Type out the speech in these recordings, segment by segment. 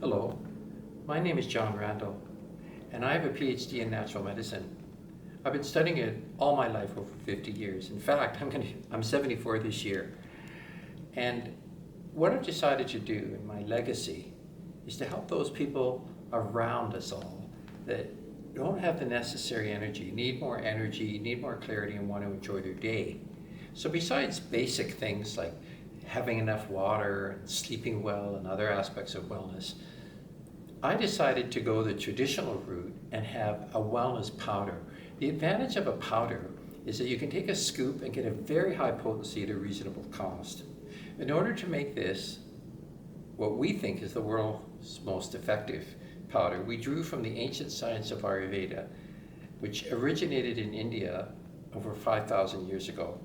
Hello, my name is Jonn Randel, and I have a PhD in natural medicine. I've been studying it all my life, over 50 years. In fact, I'm 74 this year. And what I've decided to do in my legacy is to help those people around us all that don't have the necessary energy, need more clarity, and want to enjoy their day. So besides basic things like having enough water and sleeping well and other aspects of wellness, I decided to go the traditional route and have a wellness powder. The advantage of a powder is that you can take a scoop and get a very high potency at a reasonable cost. In order to make this what we think is the world's most effective powder, we drew from the ancient science of Veda, which originated in India over 5,000 years ago.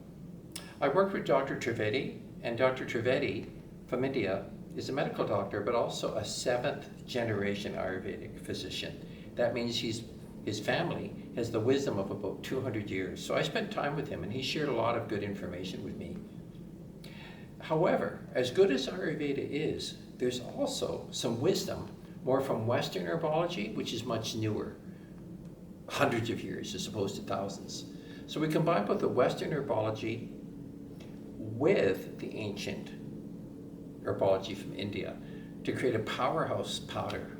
I worked with Dr. Trivedi, and Dr. Trivedi from India is a medical doctor, but also a 7th generation Ayurvedic physician. That means his family has the wisdom of about 200 years. So I spent time with him and he shared a lot of good information with me. However, as good as Ayurveda is, there's also some wisdom more from Western herbology, which is much newer, hundreds of years as opposed to thousands. So we combine both the Western herbology with the ancient herbology from India to create a powerhouse powder.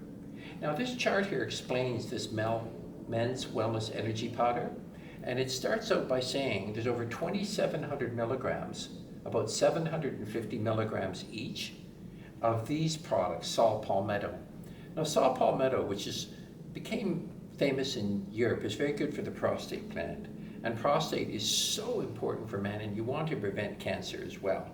Now this chart here explains this men's wellness energy powder, and it starts out by saying there's over 2,700 milligrams, about 750 milligrams each, of these products, saw palmetto. Now saw palmetto, became famous in Europe, is very good for the prostate gland, and prostate is so important for men, and you want to prevent cancer as well.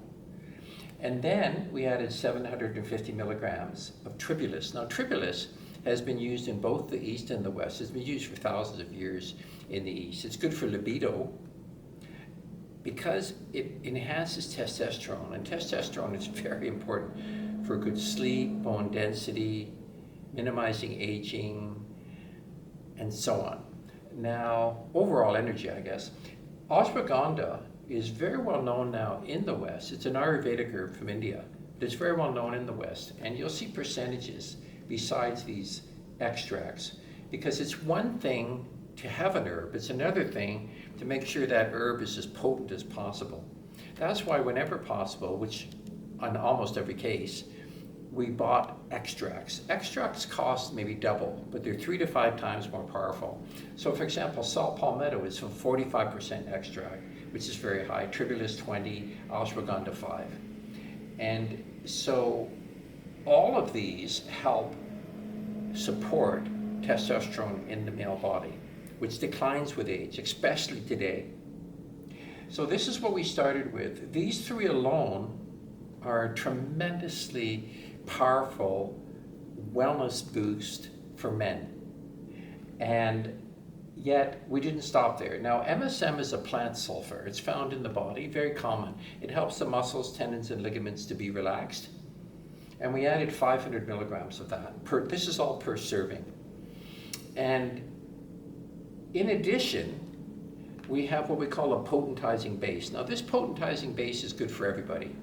And then we added 750 milligrams of tribulus. Now tribulus has been used in both the East and the West. It's been used for thousands of years in the East. It's good for libido because it enhances testosterone, and testosterone is very important for good sleep, bone density, minimizing aging, and so on. Now, overall energy, I guess. Ashwagandha is very well known now in the West. It's an Ayurvedic herb from India, but it's very well known in the West. And you'll see percentages besides these extracts, because it's one thing to have an herb, it's another thing to make sure that herb is as potent as possible. That's why whenever possible, which on almost every case, we bought extracts. Extracts cost maybe double, but they're 3 to 5 times more powerful. So for example, saw palmetto is from 45% extract, which is very high, tribulus 20, ashwagandha 5. And so all of these help support testosterone in the male body, which declines with age, especially today. So this is what we started with. These 3 alone are tremendously powerful wellness boost for men. And yet we didn't stop there. Now MSM is a plant sulfur. It's found in the body, very common. It helps the muscles, tendons, and ligaments to be relaxed. And we added 500 milligrams of that. This is all per serving. And in addition, we have what we call a potentizing base. Now this potentizing base is good for everybody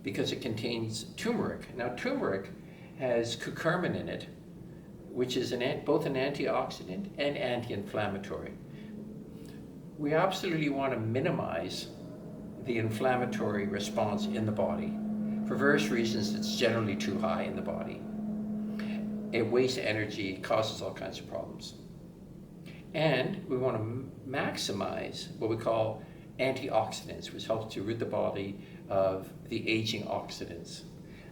because it contains turmeric. Now turmeric has curcumin in it, which is both an antioxidant and anti-inflammatory. We absolutely want to minimize the inflammatory response in the body. For various reasons, it's generally too high in the body. It wastes energy, causes all kinds of problems. And we want to maximize what we call antioxidants, which helps to rid the body of the aging oxidants.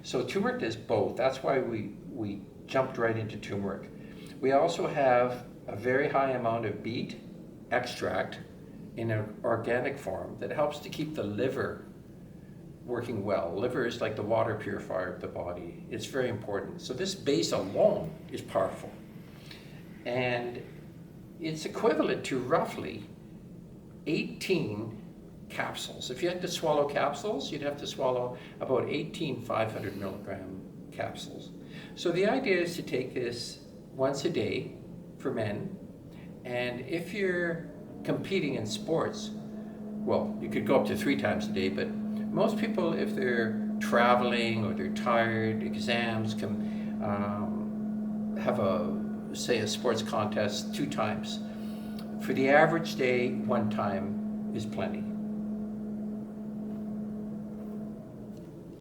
So turmeric does both. That's why we jumped right into turmeric. We also have a very high amount of beet extract in an organic form that helps to keep the liver working well. Liver is like the water purifier of the body. It's very important. So this base alone is powerful. And it's equivalent to roughly 18 capsules. If you had to swallow capsules, you'd have to swallow about 18 500 milligram capsules. So the idea is to take this once a day for men, and if you're competing in sports, well, you could go up to 3 times a day, but most people, if they're traveling or they're tired, exams, have say a sports contest 2 times. For the average day, 1 time is plenty.